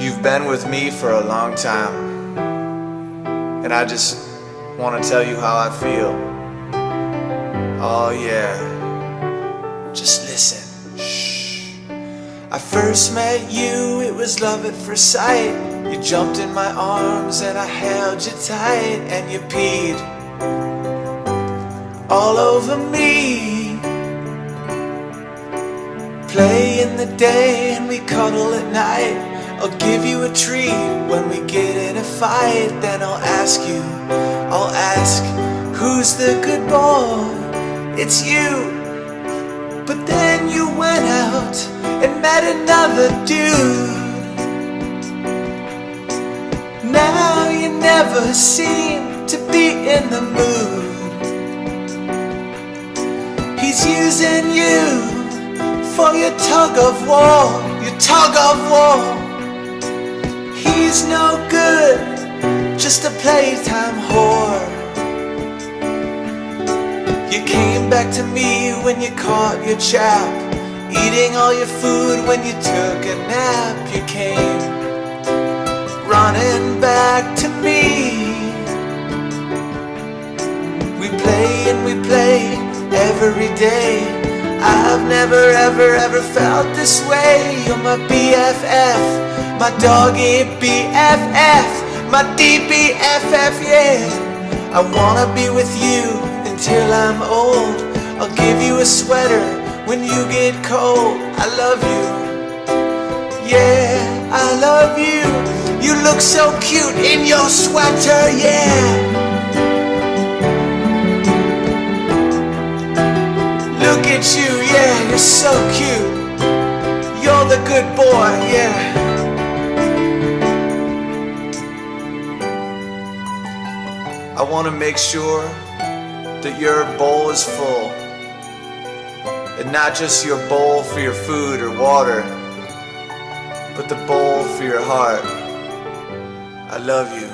You've been with me for a long time, and I just want to tell you how I feel. Oh yeah, just listen. Shh. I first met you, it was love at first sight. You jumped in my arms and I held you tight, and you peed all over me. Play in the day and we cuddle at night. I'll give you a treat when we get in a fight. Then I'll ask, who's the good boy? It's you. But then you went out and met another dude. Now you never seem to be in the mood. He's using you for your tug of war, your tug of war. He's no good, just a playtime whore. You came back to me when you caught your chap, eating all your food when you took a nap. You came running back to me. We play and we play every day. I've never ever felt this way. You're my BFF, my doggy BFF, my DBFF, yeah. I wanna be with you until I'm old. I'll give you a sweater when you get cold. I love you, yeah, I love you. You look so cute in your sweater, yeah. Look at you, yeah, you're so cute. You're the good boy, yeah. I want to make sure that your bowl is full, and not just your bowl for your food or water, but the bowl for your heart. I love you.